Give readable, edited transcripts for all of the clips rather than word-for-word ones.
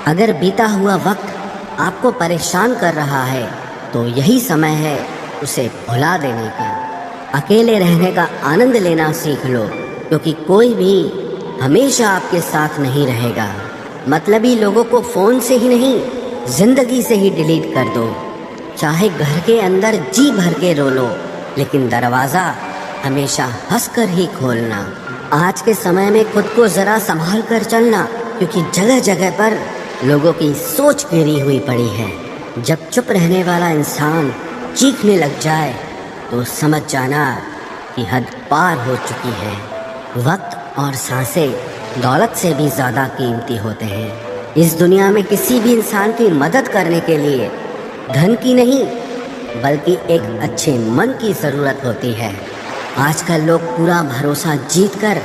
अगर बीता हुआ वक्त आपको परेशान कर रहा है तो यही समय है उसे भुला देने का। अकेले रहने का आनंद लेना सीख लो, क्योंकि कोई भी हमेशा आपके साथ नहीं रहेगा। मतलबी लोगों को फ़ोन से ही नहीं, ज़िंदगी से ही डिलीट कर दो। चाहे घर के अंदर जी भर के रो लो, लेकिन दरवाज़ा हमेशा हंसकर ही खोलना। आज के समय में खुद को ज़रा संभाल कर चलना, क्योंकि जगह जगह पर लोगों की सोच गिरी हुई पड़ी है। जब चुप रहने वाला इंसान चीखने लग जाए तो समझ जाना कि हद पार हो चुकी है। वक्त और सांसें दौलत से भी ज़्यादा कीमती होते हैं। इस दुनिया में किसी भी इंसान की मदद करने के लिए धन की नहीं, बल्कि एक अच्छे मन की ज़रूरत होती है। आजकल लोग पूरा भरोसा जीतकर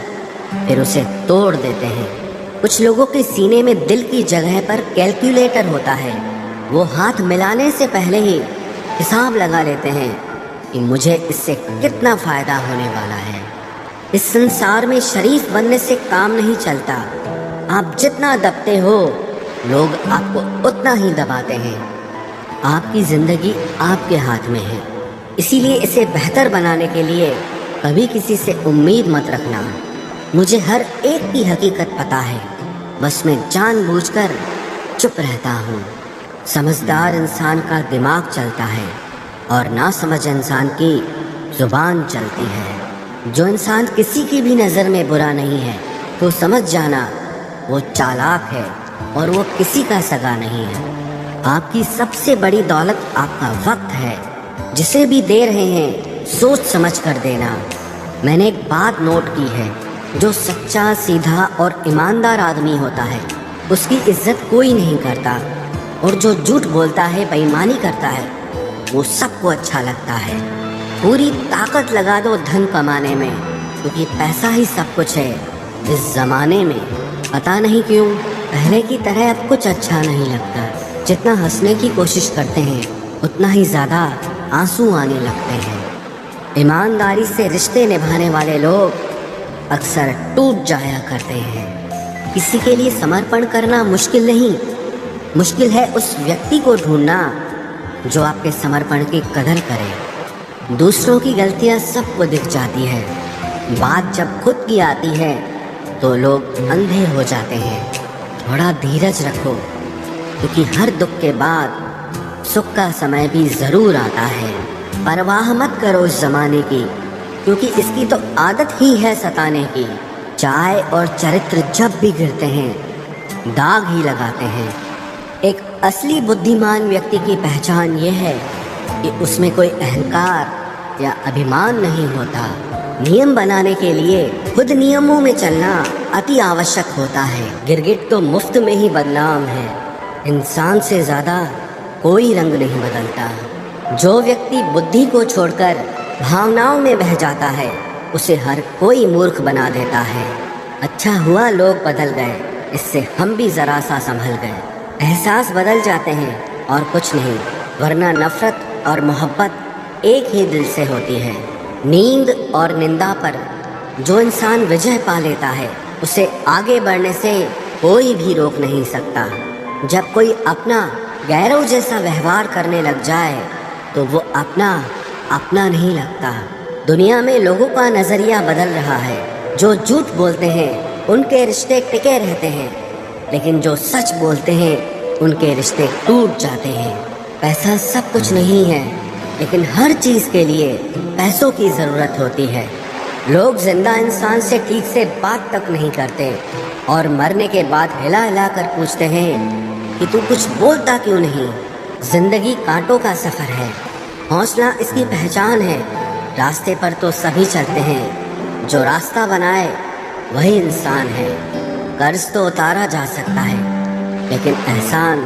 फिर उसे तोड़ देते हैं। कुछ लोगों के सीने में दिल की जगह पर कैलकुलेटर होता है। वो हाथ मिलाने से पहले ही हिसाब लगा लेते हैं कि मुझे इससे कितना फ़ायदा होने वाला है। इस संसार में शरीफ बनने से काम नहीं चलता। आप जितना दबते हो, लोग आपको उतना ही दबाते हैं। आपकी ज़िंदगी आपके हाथ में है, इसीलिए इसे बेहतर बनाने के लिए कभी किसी से उम्मीद मत रखना। मुझे हर एक की हकीकत पता है, बस मैं जानबूझकर चुप रहता हूँ। समझदार इंसान का दिमाग चलता है और नासमझ इंसान की ज़ुबान चलती है। जो इंसान किसी की भी नज़र में बुरा नहीं है तो समझ जाना वो चालाक है और वो किसी का सगा नहीं है। आपकी सबसे बड़ी दौलत आपका वक्त है। जिसे भी दे रहे हैं सोच समझ कर देना। मैंने एक बात नोट की है, जो सच्चा, सीधा और ईमानदार आदमी होता है उसकी इज्जत कोई नहीं करता, और जो झूठ बोलता है, बेईमानी करता है, वो सबको अच्छा लगता है। पूरी ताकत लगा दो धन कमाने में, क्योंकि पैसा ही सब कुछ है इस ज़माने में। पता नहीं क्यों पहले की तरह अब कुछ अच्छा नहीं लगता। जितना हंसने की कोशिश करते हैं उतना ही ज़्यादा आंसू आने लगते हैं। ईमानदारी से रिश्ते निभाने वाले लोग अक्सर टूट जाया करते हैं। किसी के लिए समर्पण करना मुश्किल नहीं, मुश्किल है उस व्यक्ति को ढूंढना जो आपके समर्पण की कदर करे। दूसरों की गलतियां सबको दिख जाती है, बात जब खुद की आती है तो लोग अंधे हो जाते हैं। थोड़ा धीरज रखो, क्योंकि हर दुख के बाद सुख का समय भी ज़रूर आता है। परवाह मत करो इस ज़माने की, क्योंकि इसकी तो आदत ही है सताने की। चाय और चरित्र जब भी गिरते हैं दाग ही लगाते हैं। एक असली बुद्धिमान व्यक्ति की पहचान ये है कि उसमें कोई अहंकार या अभिमान नहीं होता। नियम बनाने के लिए खुद नियमों में चलना अति आवश्यक होता है। गिरगिट तो मुफ्त में ही बदनाम है। इंसान से ज़्यादा कोई रंग नहीं बदलता। जो व्यक्ति बुद्धि को छोड़कर भावनाओं में बह जाता है उसे हर कोई मूर्ख बना देता है। अच्छा हुआ लोग बदल गए, इससे हम भी ज़रा सा संभल गए। एहसास बदल जाते हैं और कुछ नहीं, वरना नफ़रत और मोहब्बत एक ही दिल से होती है। नींद और निंदा पर जो इंसान विजय पा लेता है उसे आगे बढ़ने से कोई भी रोक नहीं सकता। जब कोई अपना गैरों जैसा व्यवहार करने लग जाए तो वो अपना नहीं लगता। दुनिया में लोगों का नज़रिया बदल रहा है। जो झूठ बोलते हैं उनके रिश्ते टिके रहते हैं, लेकिन जो सच बोलते हैं उनके रिश्ते टूट जाते हैं। पैसा सब कुछ नहीं है, लेकिन हर चीज़ के लिए पैसों की ज़रूरत होती है। लोग जिंदा इंसान से ठीक से बात तक नहीं करते और मरने के बाद हिला हिला कर पूछते हैं कि तू कुछ बोलता क्यों नहीं। जिंदगी कांटों का सफ़र है, हौसला इसकी पहचान है। रास्ते पर तो सभी चलते हैं, जो रास्ता बनाए वही इंसान है। कर्ज तो उतारा जा सकता है, लेकिन एहसान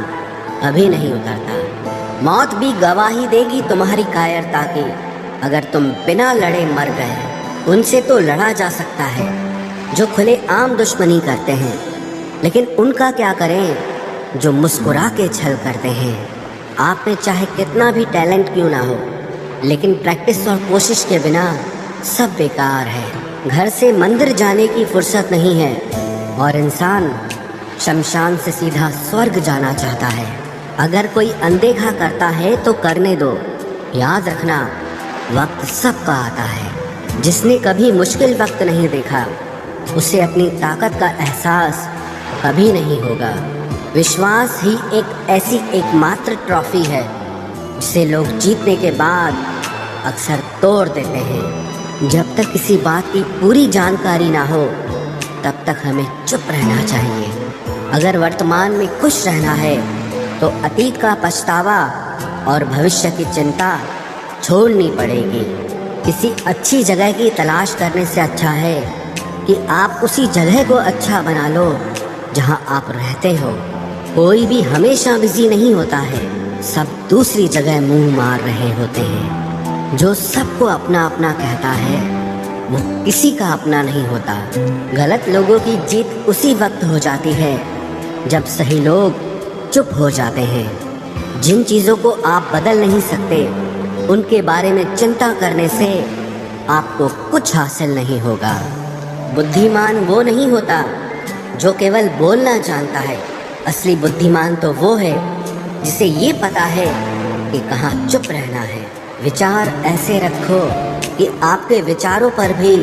कभी नहीं उतरता। मौत भी गवाही देगी तुम्हारी कायरता की। अगर तुम बिना लड़े मर गए, उनसे तो लड़ा जा सकता है जो खुले आम दुश्मनी करते हैं, लेकिन उनका क्या करें जो मुस्कुरा के छल करते हैं। आप में चाहे कितना भी टैलेंट क्यों ना हो, लेकिन प्रैक्टिस और कोशिश के बिना सब बेकार है। घर से मंदिर जाने की फुर्सत नहीं है और इंसान शमशान से सीधा स्वर्ग जाना चाहता है। अगर कोई अनदेखा करता है तो करने दो। याद रखना, वक्त सबका आता है। जिसने कभी मुश्किल वक्त नहीं देखा, उसे अपनी ताकत का एहसास कभी नहीं होगा। विश्वास ही एक ऐसी एकमात्र ट्रॉफी है जिसे लोग जीतने के बाद अक्सर तोड़ देते हैं। जब तक किसी बात की पूरी जानकारी ना हो, तब तक हमें चुप रहना चाहिए। अगर वर्तमान में खुश रहना है तो अतीत का पछतावा और भविष्य की चिंता छोड़नी पड़ेगी। किसी अच्छी जगह की तलाश करने से अच्छा है कि आप उसी जगह को अच्छा बना लो जहां आप रहते हो। कोई भी हमेशा बिजी नहीं होता है, सब दूसरी जगह मुंह मार रहे होते हैं। जो सबको अपना अपना कहता है, वो किसी का अपना नहीं होता। गलत लोगों की जीत उसी वक्त हो जाती है जब सही लोग चुप हो जाते हैं। जिन चीज़ों को आप बदल नहीं सकते, उनके बारे में चिंता करने से आपको कुछ हासिल नहीं होगा। बुद्धिमान वो नहीं होता जो केवल बोलना जानता है। असली बुद्धिमान तो वो है जिसे ये पता है कि कहाँ चुप रहना है। विचार ऐसे रखो कि आपके विचारों पर भी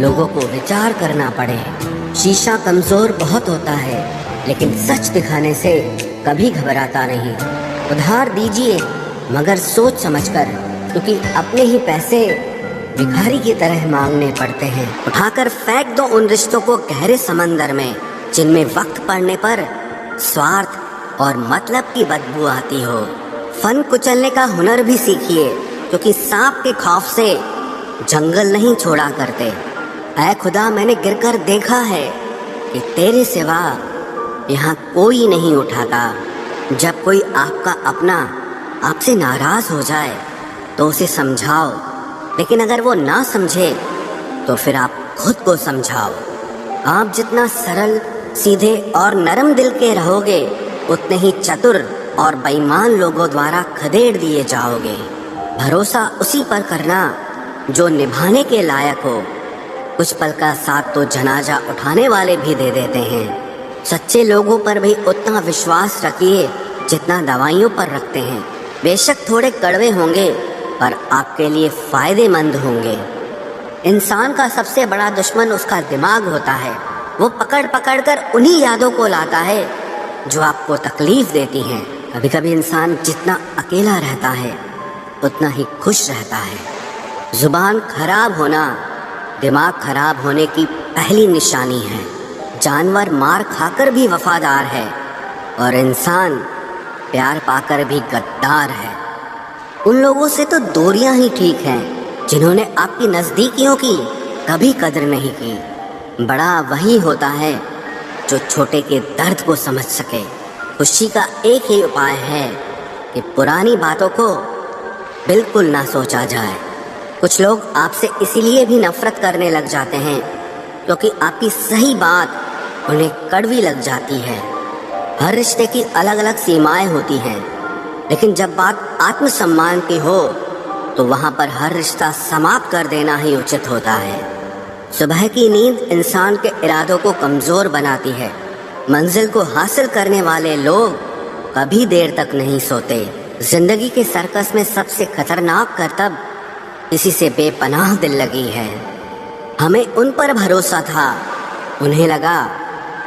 लोगों को विचार करना पड़े। शीशा कमजोर बहुत होता है, लेकिन सच दिखाने से कभी घबराता नहीं। उधार दीजिए, मगर सोच समझकर, क्योंकि अपने ही पैसे भिखारी की तरह मांगने पड़ते हैं। उठाकर फेंक दो उन रिश्तों को गहरे समंदर में, जिनमें वक्त पड़ने पर स्वार्थ और मतलब की बदबू आती हो। फन कुचलने का हुनर भी सीखिए, क्योंकि सांप के खौफ से जंगल नहीं छोड़ा करते। ऐ खुदा, मैंने गिरकर देखा है कि तेरे सिवा यहाँ कोई नहीं उठाता। जब कोई आपका अपना आपसे नाराज हो जाए तो उसे समझाओ, लेकिन अगर वो ना समझे तो फिर आप खुद को समझाओ। आप जितना सरल, सीधे और नरम दिल के रहोगे, उतने ही चतुर और बेईमान लोगों द्वारा खदेड़ दिए जाओगे। भरोसा उसी पर करना जो निभाने के लायक हो। कुछ पल का साथ तो जनाजा उठाने वाले भी दे देते हैं। सच्चे लोगों पर भी उतना विश्वास रखिए जितना दवाइयों पर रखते हैं। बेशक थोड़े कड़वे होंगे, पर आपके लिए फायदेमंद होंगे। इंसान का सबसे बड़ा दुश्मन उसका दिमाग होता है। वो पकड़ पकड़ कर उन्हीं यादों को लाता है जो आपको तकलीफ देती हैं। कभी कभी इंसान जितना अकेला रहता है, उतना ही खुश रहता है। जुबान खराब होना दिमाग खराब होने की पहली निशानी है। जानवर मार खाकर भी वफादार है, और इंसान प्यार पाकर भी गद्दार है। उन लोगों से तो दूरियां ही ठीक हैं जिन्होंने आपकी नज़दीकियों की कभी कदर नहीं की। बड़ा वही होता है जो छोटे के दर्द को समझ सके। खुशी का एक ही उपाय है कि पुरानी बातों को बिल्कुल ना सोचा जाए। कुछ लोग आपसे इसीलिए भी नफरत करने लग जाते हैं क्योंकि आपकी सही बात उन्हें कड़वी लग जाती है। हर रिश्ते की अलग अलग सीमाएं होती हैं, लेकिन जब बात आत्मसम्मान की हो तो वहाँ पर हर रिश्ता समाप्त कर देना ही उचित होता है। सुबह की नींद इंसान के इरादों को कमज़ोर बनाती है। मंजिल को हासिल करने वाले लोग कभी देर तक नहीं सोते। जिंदगी के सर्कस में सबसे खतरनाक करतब किसी से बेपनाह दिल लगी है। हमें उन पर भरोसा था, उन्हें लगा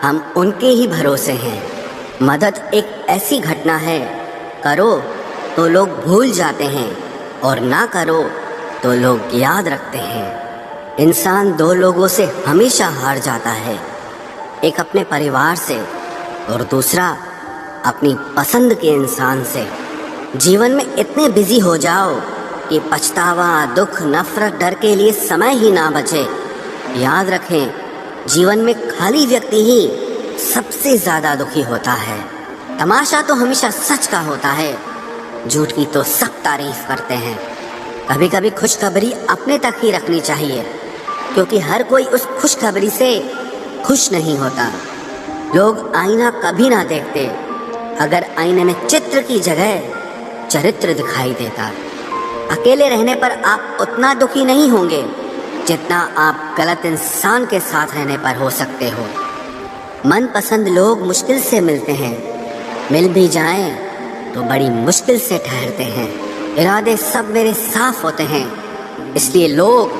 हम उनके ही भरोसे हैं। मदद एक ऐसी घटना है, करो तो लोग भूल जाते हैं और ना करो तो लोग याद रखते हैं। इंसान दो लोगों से हमेशा हार जाता है, एक अपने परिवार से और दूसरा अपनी पसंद के इंसान से। जीवन में इतने बिजी हो जाओ कि पछतावा, दुख, नफरत, डर के लिए समय ही ना बचे। याद रखें, जीवन में खाली व्यक्ति ही सबसे ज़्यादा दुखी होता है। तमाशा तो हमेशा सच का होता है, झूठ की तो सब तारीफ करते हैं। कभी कभी खुशखबरी अपने तक ही रखनी चाहिए, क्योंकि हर कोई उस खुशखबरी से खुश नहीं होता। लोग आईना कभी ना देखते अगर आईने में चित्र की जगह चरित्र दिखाई देता। अकेले रहने पर आप उतना दुखी नहीं होंगे जितना आप गलत इंसान के साथ रहने पर हो सकते हो। मनपसंद लोग मुश्किल से मिलते हैं, मिल भी जाएं तो बड़ी मुश्किल से ठहरते हैं। इरादे सब मेरे साफ होते हैं, इसलिए लोग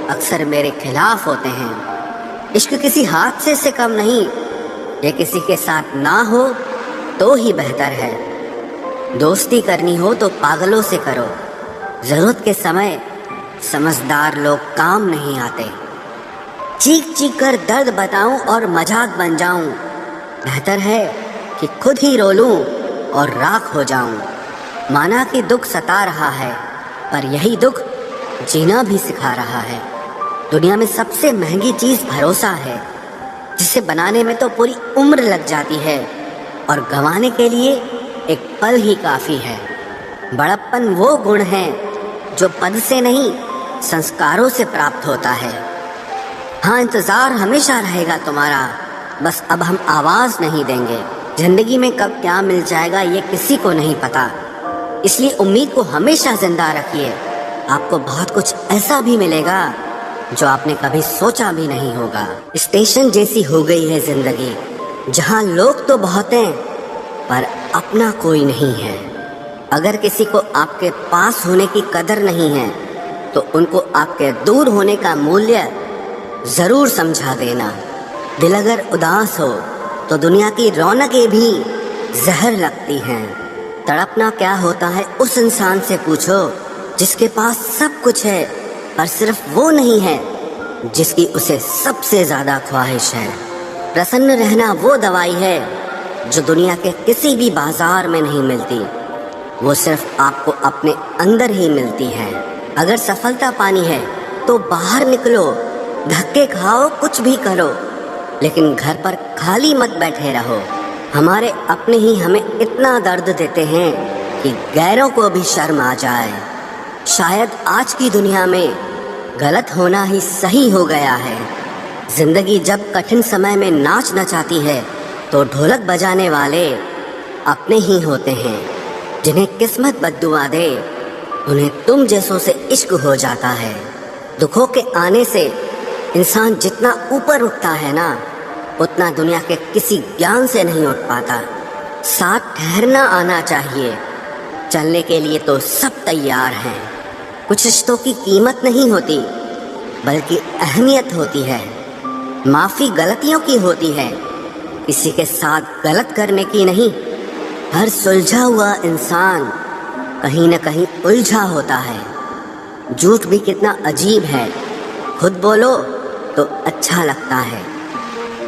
अक्सर मेरे खिलाफ होते हैं। इश्क किसी हादसे से कम नहीं, ये किसी के साथ ना हो तो ही बेहतर है। दोस्ती करनी हो तो पागलों से करो, जरूरत के समय समझदार लोग काम नहीं आते। चीख चीख कर दर्द बताऊं और मजाक बन जाऊं, बेहतर है कि खुद ही रो लूं और राख हो जाऊं। माना कि दुख सता रहा है, पर यही दुख जीना भी सिखा रहा है। दुनिया में सबसे महंगी चीज भरोसा है, जिसे बनाने में तो पूरी उम्र लग जाती है और गंवाने के लिए एक पल ही काफी है। बड़प्पन वो गुण है जो पद से नहीं संस्कारों से प्राप्त होता है। हाँ, इंतजार हमेशा रहेगा तुम्हारा, बस अब हम आवाज नहीं देंगे। जिंदगी में कब क्या मिल जाएगा ये किसी को नहीं पता, इसलिए उम्मीद को हमेशा जिंदा रखिए। आपको बहुत कुछ ऐसा भी मिलेगा जो आपने कभी सोचा भी नहीं होगा। स्टेशन जैसी हो गई है जिंदगी, जहाँ लोग तो बहुत हैं पर अपना कोई नहीं है। अगर किसी को आपके पास होने की कदर नहीं है तो उनको आपके दूर होने का मूल्य जरूर समझा देना। दिल अगर उदास हो तो दुनिया की रौनकें भी जहर लगती हैं। तड़पना क्या होता है उस इंसान से पूछो जिसके पास सब कुछ है, पर सिर्फ वो नहीं है जिसकी उसे सबसे ज्यादा ख्वाहिश है। प्रसन्न रहना वो दवाई है जो दुनिया के किसी भी बाजार में नहीं मिलती, वो सिर्फ आपको अपने अंदर ही मिलती है। अगर सफलता पानी है तो बाहर निकलो, धक्के खाओ, कुछ भी करो, लेकिन घर पर खाली मत बैठे रहो। हमारे अपने ही हमें इतना दर्द देते हैं कि गैरों को भी शर्म आ जाए। शायद आज की दुनिया में गलत होना ही सही हो गया है। जिंदगी जब कठिन समय में नाच नचाती है तो ढोलक बजाने वाले अपने ही होते हैं। जिन्हें किस्मत बद्दुआ दे उन्हें तुम जैसों से इश्क हो जाता है। दुखों के आने से इंसान जितना ऊपर उठता है ना, उतना दुनिया के किसी ज्ञान से नहीं उठ पाता। साथ ठहरना आना चाहिए, चलने के लिए तो सब तैयार हैं। कुछ रिश्तों की कीमत नहीं होती बल्कि अहमियत होती है। माफ़ी गलतियों की होती है, किसी के साथ गलत करने की नहीं। हर सुलझा हुआ इंसान कहीं न कहीं उलझा होता है। झूठ भी कितना अजीब है, खुद बोलो तो अच्छा लगता है,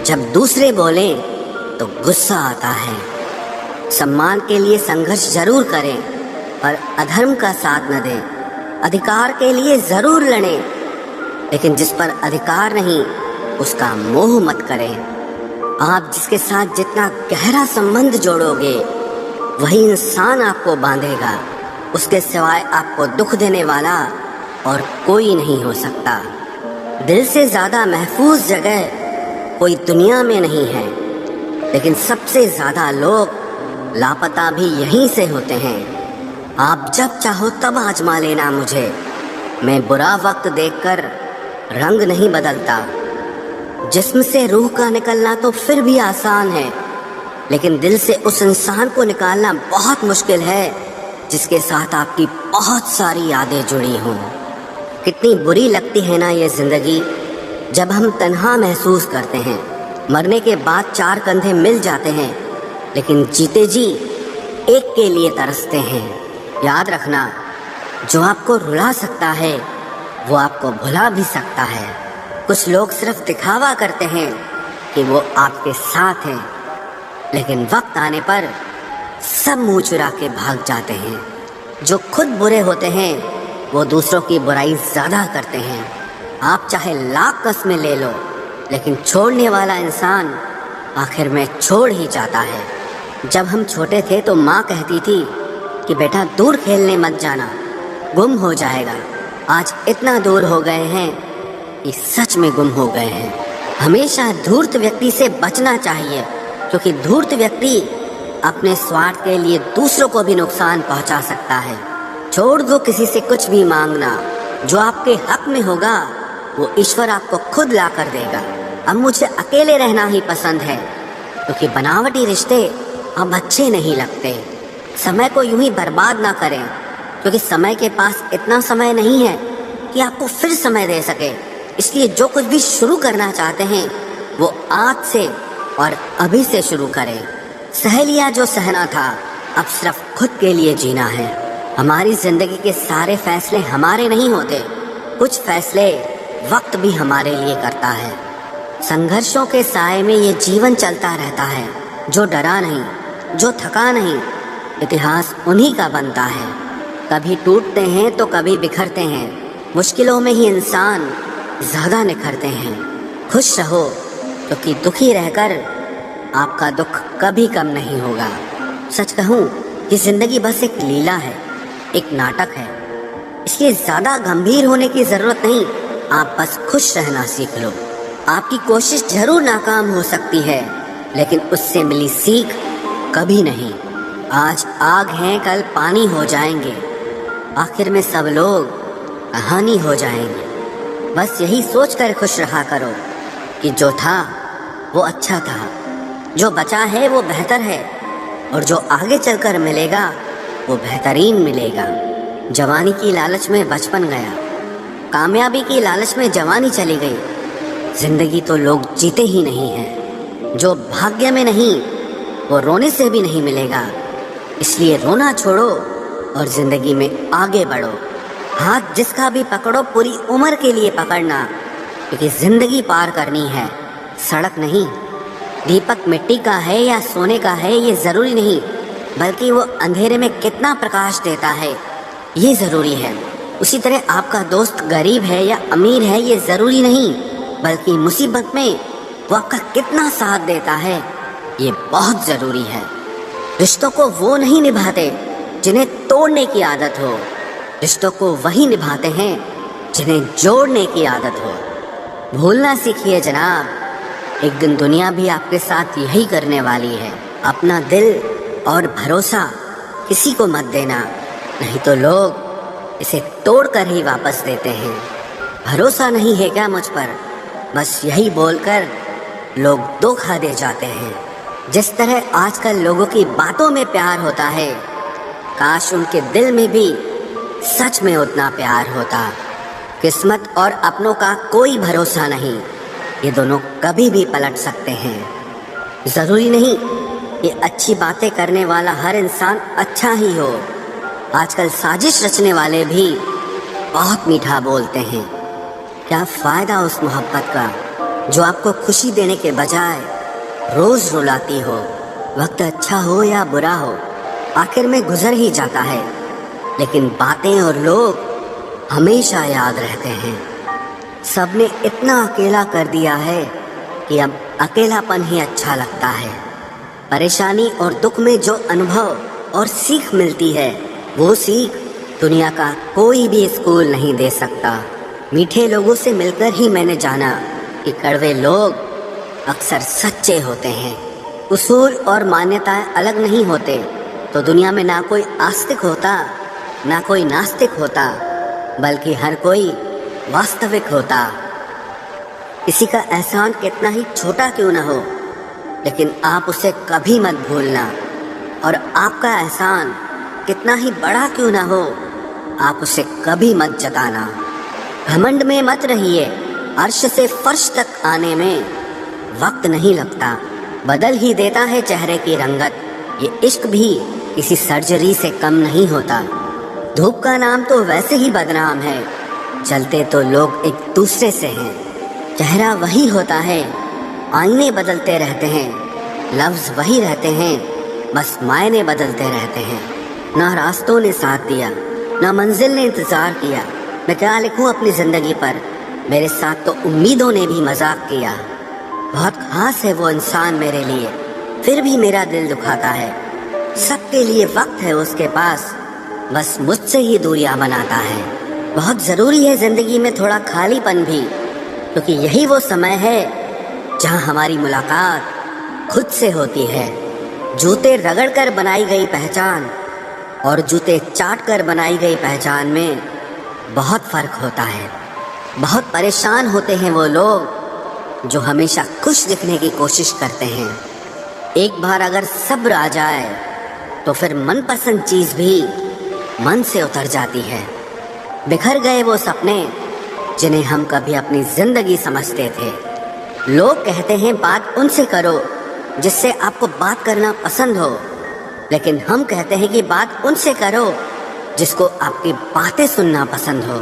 जब दूसरे बोलें तो गुस्सा आता है। सम्मान के लिए संघर्ष जरूर करें पर अधर्म का साथ न दें। अधिकार के लिए जरूर लड़ें, लेकिन जिस पर अधिकार नहीं उसका मोह मत करें। आप जिसके साथ जितना गहरा संबंध जोड़ोगे वही इंसान आपको बांधेगा। उसके सिवाय आपको दुख देने वाला और कोई नहीं हो सकता। दिल से ज्यादा महफूज जगह कोई दुनिया में नहीं है, लेकिन सबसे ज्यादा लोग लापता भी यहीं से होते हैं। आप जब चाहो तब आजमा लेना मुझे, मैं बुरा वक्त देखकर रंग नहीं बदलता। जिस्म से रूह का निकलना तो फिर भी आसान है, लेकिन दिल से उस इंसान को निकालना बहुत मुश्किल है जिसके साथ आपकी बहुत सारी यादें जुड़ी हों। कितनी बुरी लगती है ना ये जिंदगी, जब हम तन्हा महसूस करते हैं। मरने के बाद चार कंधे मिल जाते हैं, लेकिन जीते जी एक के लिए तरसते हैं। याद रखना, जो आपको रुला सकता है वो आपको भुला भी सकता है। कुछ लोग सिर्फ दिखावा करते हैं कि वो आपके साथ हैं, लेकिन वक्त आने पर सब मुंह चुरा के भाग जाते हैं। जो खुद बुरे होते हैं वो दूसरों की बुराई ज्यादा करते हैं। आप चाहे लाख कस्में ले लो, लेकिन छोड़ने वाला इंसान आखिर में छोड़ ही जाता है। जब हम छोटे थे तो माँ कहती थी कि बेटा दूर खेलने मत जाना, गुम हो जाएगा। आज इतना दूर हो गए हैं कि सच में गुम हो गए हैं। हमेशा धूर्त व्यक्ति से बचना चाहिए, क्योंकि धूर्त व्यक्ति अपने स्वार्थ के लिए दूसरों को भी नुकसान पहुंचा सकता है। छोड़ दो किसी से कुछ भी मांगना, जो आपके हक में होगा वो ईश्वर आपको खुद ला कर देगा। अब मुझे अकेले रहना ही पसंद है, क्योंकि बनावटी रिश्ते अब अच्छे नहीं लगते। समय को यूं ही बर्बाद ना करें, क्योंकि समय के पास इतना समय नहीं है कि आपको फिर समय दे सके। इसलिए जो कुछ भी शुरू करना चाहते हैं वो आज से और अभी से शुरू करें। सह लिया जो सहना था, अब सिर्फ खुद के लिए जीना है। हमारी जिंदगी के सारे फैसले हमारे नहीं होते, कुछ फैसले वक्त भी हमारे लिए करता है। संघर्षों के साए में ये जीवन चलता रहता है। जो डरा नहीं, जो थका नहीं, इतिहास उन्हीं का बनता है। कभी टूटते हैं तो कभी बिखरते हैं, मुश्किलों में ही इंसान ज्यादा निखरते हैं। खुश रहो, क्योंकि दुखी रहकर आपका दुख कभी कम नहीं होगा। सच कहूँ कि जिंदगी बस एक लीला है, एक नाटक है। इसलिए ज्यादा गंभीर होने की जरूरत नहीं, आप बस खुश रहना सीख लो। आपकी कोशिश जरूर नाकाम हो सकती है, लेकिन उससे मिली सीख कभी नहीं। आज आग हैं, कल पानी हो जाएंगे, आखिर में सब लोग कहानी हो जाएंगे। बस यही सोचकर खुश रहा करो कि जो था वो अच्छा था, जो बचा है वो बेहतर है, और जो आगे चलकर मिलेगा वो बेहतरीन मिलेगा। जवानी की लालच में बचपन गया, कामयाबी की लालच में जवानी चली गई। जिंदगी तो लोग जीते ही नहीं हैं। जो भाग्य में नहीं वो रोने से भी नहीं मिलेगा। इसलिए रोना छोड़ो और जिंदगी में आगे बढ़ो। हाथ जिसका भी पकड़ो पूरी उम्र के लिए पकड़ना, क्योंकि जिंदगी पार करनी है, सड़क नहीं। दीपक मिट्टी का है या सोने का है ये जरूरी नहीं, बल्कि वो अंधेरे में कितना प्रकाश देता है ये जरूरी है। उसी तरह आपका दोस्त गरीब है या अमीर है ये जरूरी नहीं, बल्कि मुसीबत में वो आपका कितना साथ देता है ये बहुत जरूरी है। रिश्तों को वो नहीं निभाते जिन्हें तोड़ने की आदत हो, रिश्तों को वही निभाते हैं जिन्हें जोड़ने की आदत हो। भूलना सीखिए जनाब, एक दिन दुनिया भी आपके साथ यही करने वाली है। अपना दिल और भरोसा किसी को मत देना, नहीं तो लोग इसे तोड़कर ही वापस देते हैं। भरोसा नहीं है क्या मुझ पर, बस यही बोलकर लोग धोखा दे जाते हैं। जिस तरह आजकल लोगों की बातों में प्यार होता है, काश उनके दिल में भी सच में उतना प्यार होता। किस्मत और अपनों का कोई भरोसा नहीं, ये दोनों कभी भी पलट सकते हैं। जरूरी नहीं कि अच्छी बातें करने वाला हर इंसान अच्छा ही हो। आजकल साजिश रचने वाले भी बहुत मीठा बोलते हैं। क्या फायदा उस मोहब्बत का जो आपको खुशी देने के बजाय रोज रुलाती हो। वक्त अच्छा हो या बुरा हो, आखिर में गुजर ही जाता है, लेकिन बातें और लोग हमेशा याद रहते हैं। सबने इतना अकेला कर दिया है कि अब अकेलापन ही अच्छा लगता है। परेशानी और दुख में जो अनुभव और सीख मिलती है, वो सीख दुनिया का कोई भी स्कूल नहीं दे सकता। मीठे लोगों से मिलकर ही मैंने जाना कि कड़वे लोग अक्सर सच्चे होते हैं। उसूल और मान्यताएं अलग नहीं होते तो दुनिया में ना कोई आस्तिक होता, ना कोई नास्तिक होता, बल्कि हर कोई वास्तविक होता। किसी का एहसान कितना ही छोटा क्यों ना हो, लेकिन आप उसे कभी मत भूलना। और आपका एहसान कितना ही बड़ा क्यों ना हो, आप उसे कभी मत जताना। घमंड में मत रहिए, अर्श से फर्श तक आने में वक्त नहीं लगता, बदल ही देता है चेहरे की रंगत। ये इश्क भी किसी सर्जरी से कम नहीं होता। धूप का नाम तो वैसे ही बदनाम है, चलते तो लोग एक दूसरे से हैं। चेहरा वही होता है, आईने बदलते रहते हैं, लफ्ज वही रहते हैं, बस मायने बदलते रहते हैं। ना रास्तों ने साथ दिया, ना मंजिल ने इंतजार किया। मैं क्या लिखूं अपनी जिंदगी पर, मेरे साथ तो उम्मीदों ने भी मजाक किया। बहुत खास है वो इंसान मेरे लिए, फिर भी मेरा दिल दुखाता है। सबके लिए वक्त है उसके पास, बस मुझसे ही दूरियां बनाता है। बहुत जरूरी है जिंदगी में थोड़ा खालीपन भी, क्योंकि यही वो समय है जहां हमारी मुलाकात खुद से होती है। जूते रगड़ कर बनाई गई पहचान और जूते चाट कर बनाई गई पहचान में बहुत फर्क होता है। बहुत परेशान होते हैं वो लोग जो हमेशा खुश दिखने की कोशिश करते हैं। एक बार अगर सब्र आ जाए तो फिर मनपसंद चीज भी मन से उतर जाती है। बिखर गए वो सपने जिन्हें हम कभी अपनी जिंदगी समझते थे। लोग कहते हैं बात उनसे करो जिससे आपको बात करना पसंद हो, लेकिन हम कहते हैं कि बात उनसे करो जिसको आपकी बातें सुनना पसंद हो।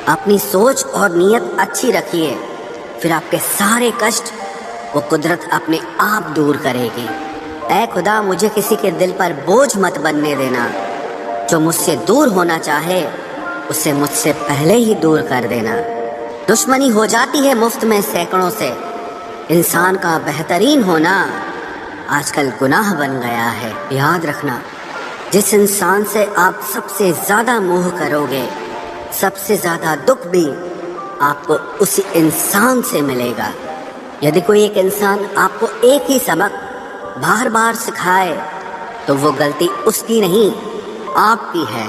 अपनी सोच और नीयत अच्छी रखिए, फिर आपके सारे कष्ट वो कुदरत अपने आप दूर करेगी। ऐ खुदा, मुझे किसी के दिल पर बोझ मत बनने देना। जो मुझसे दूर होना चाहे उसे मुझसे पहले ही दूर कर देना। दुश्मनी हो जाती है मुफ्त में सैकड़ों से। इंसान का बेहतरीन होना आजकल गुनाह बन गया है। याद रखना, जिस इंसान से आप सबसे ज्यादा मोह करोगे, सबसे ज्यादा दुख भी आपको उसी इंसान से मिलेगा। यदि कोई एक इंसान आपको एक ही सबक बार बार सिखाए तो वो गलती उसकी नहीं, आपकी है।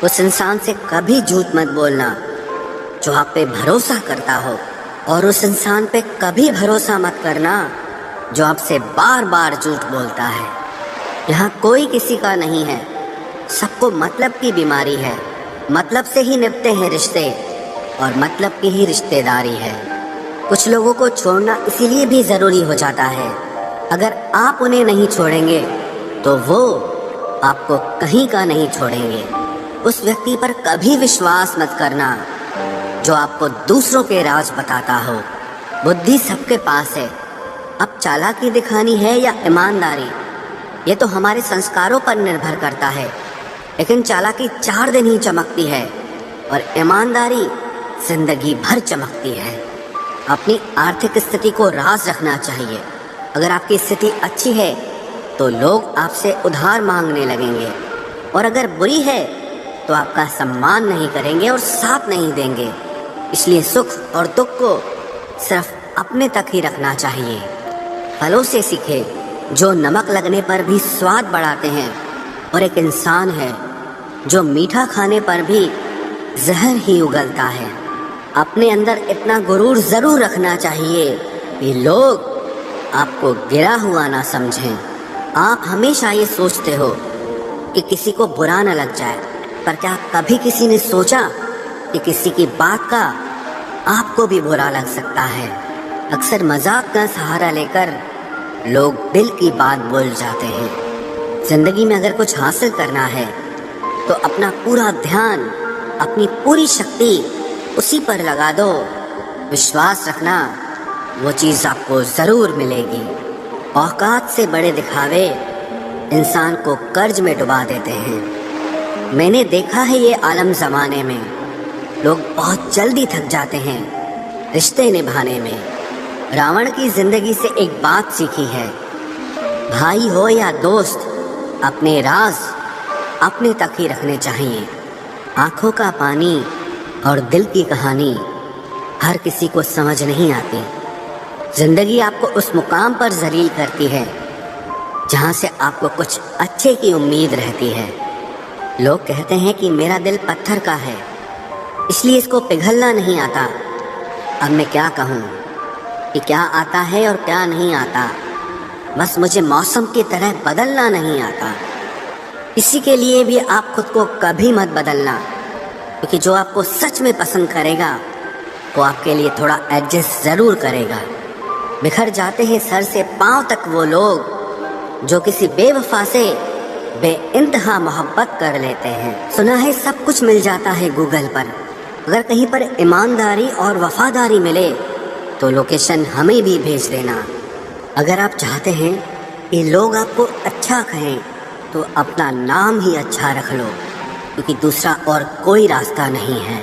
उस इंसान से कभी झूठ मत बोलना जो आप पे भरोसा करता हो, और उस इंसान पे कभी भरोसा मत करना जो आपसे बार बार झूठ बोलता है। यहाँ कोई किसी का नहीं है, सबको मतलब की बीमारी है। मतलब से ही निभते हैं रिश्ते और मतलब की ही रिश्तेदारी है। कुछ लोगों को छोड़ना इसीलिए भी ज़रूरी हो जाता है, अगर आप उन्हें नहीं छोड़ेंगे तो वो आपको कहीं का नहीं छोड़ेंगे। उस व्यक्ति पर कभी विश्वास मत करना जो आपको दूसरों के राज बताता हो। बुद्धि सबके पास है, अब चालाकी दिखानी है या ईमानदारी, ये तो हमारे संस्कारों पर निर्भर करता है। लेकिन चालाकी 4 दिन ही चमकती है और ईमानदारी जिंदगी भर चमकती है। अपनी आर्थिक स्थिति को राज रखना चाहिए। अगर आपकी स्थिति अच्छी है तो लोग आपसे उधार मांगने लगेंगे, और अगर बुरी है तो आपका सम्मान नहीं करेंगे और साथ नहीं देंगे। इसलिए सुख और दुख को सिर्फ अपने तक ही रखना चाहिए। फलों से सीखे जो नमक लगने पर भी स्वाद बढ़ाते हैं, और एक इंसान है जो मीठा खाने पर भी जहर ही उगलता है। अपने अंदर इतना गुरूर जरूर रखना चाहिए कि लोग आपको गिरा हुआ ना समझें। आप हमेशा ये सोचते हो कि किसी को बुरा न लग जाए, पर क्या कभी किसी ने सोचा कि किसी की बात का आपको भी बुरा लग सकता है? अक्सर मजाक का सहारा लेकर लोग दिल की बात बोल जाते हैं। जिंदगी में अगर कुछ हासिल करना है तो अपना पूरा ध्यान, अपनी पूरी शक्ति उसी पर लगा दो। विश्वास रखना, वो चीज़ आपको ज़रूर मिलेगी। औकात से बड़े दिखावे इंसान को कर्ज में डुबा देते हैं। मैंने देखा है ये आलम ज़माने में लोग बहुत जल्दी थक जाते हैं रिश्ते निभाने में। रावण की ज़िंदगी से एक बात सीखी है, भाई हो या दोस्त, अपने राज अपने तक ही रखने चाहिए। आँखों का पानी और दिल की कहानी हर किसी को समझ नहीं आती। जिंदगी आपको उस मुकाम पर जलील करती है जहाँ से आपको कुछ अच्छे की उम्मीद रहती है। लोग कहते हैं कि मेरा दिल पत्थर का है, इसलिए इसको पिघलना नहीं आता। अब मैं क्या कहूँ कि क्या आता है और क्या नहीं आता। बस मुझे मौसम की तरह बदलना नहीं आता। किसी के लिए भी आप खुद को कभी मत बदलना, क्योंकि जो आपको सच में पसंद करेगा वो आपके लिए थोड़ा एडजस्ट ज़रूर करेगा। बिखर जाते हैं सर से पांव तक वो लोग जो किसी बेवफा से बेइंतहा मोहब्बत कर लेते हैं। सुना है सब कुछ मिल जाता है गूगल पर, अगर कहीं पर ईमानदारी और वफादारी मिले तो लोकेशन हमें भी भेज देना। अगर आप चाहते हैं कि लोग आपको अच्छा कहें तो अपना नाम ही अच्छा रख लो, क्योंकि दूसरा और कोई रास्ता नहीं है।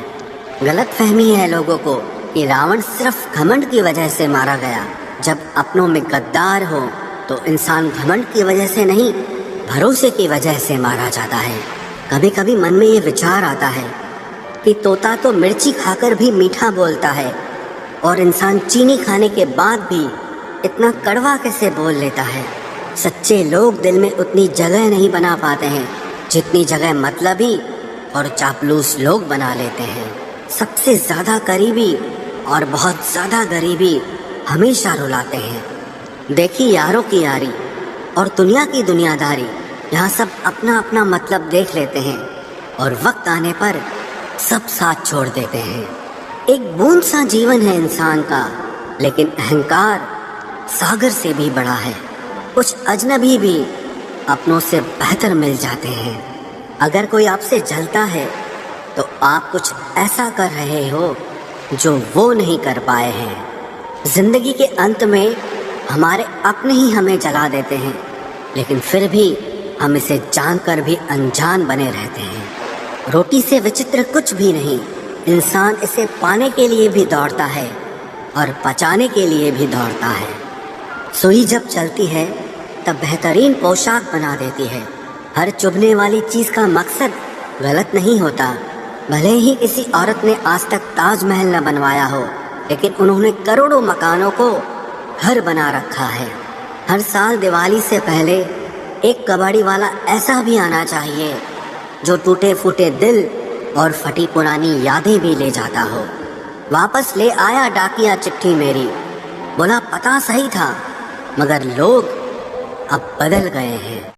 गलत फहमी है लोगों को कि रावण सिर्फ घमंड की वजह से मारा गया। जब अपनों में गद्दार हो तो इंसान घमंड की वजह से नहीं, भरोसे की वजह से मारा जाता है। कभी कभी मन में ये विचार आता है कि तोता तो मिर्ची खाकर भी मीठा बोलता है, और इंसान चीनी खाने के बाद भी इतना कड़वा कैसे बोल लेता है। सच्चे लोग दिल में उतनी जगह नहीं बना पाते हैं जितनी जगह मतलबी और चापलूस लोग बना लेते हैं। सबसे ज़्यादा करीबी और बहुत ज़्यादा गरीबी हमेशा रुलाते हैं। देखी यारों की यारी, और दुनिया की दुनियादारी, यहाँ सब अपना अपना मतलब देख लेते हैं और वक्त आने पर सब साथ छोड़ देते हैं। एक बूंद सा जीवन है इंसान का, लेकिन अहंकार सागर से भी बड़ा है। कुछ अजनबी भी अपनों से बेहतर मिल जाते हैं। अगर कोई आपसे जलता है तो आप कुछ ऐसा कर रहे हो जो वो नहीं कर पाए हैं। जिंदगी के अंत में हमारे अपने ही हमें जला देते हैं, लेकिन फिर भी हम इसे जानकर भी अनजान बने रहते हैं। रोटी से विचित्र कुछ भी नहीं, इंसान इसे पाने के लिए भी दौड़ता है और पचाने के लिए भी दौड़ता है। सुई जब चलती है तब बेहतरीन पोशाक बना देती है। हर चुभने वाली चीज़ का मकसद गलत नहीं होता। भले ही किसी औरत ने आज तक ताजमहल न बनवाया हो, लेकिन उन्होंने करोड़ों मकानों को घर बना रखा है। हर साल दिवाली से पहले एक कबाड़ी वाला ऐसा भी आना चाहिए जो टूटे फूटे दिल और फटी पुरानी यादें भी ले जाता हो। वापस ले आया डाकिया चिट्ठी मेरी, बोला पता सही था मगर लोग अब बदल गए हैं।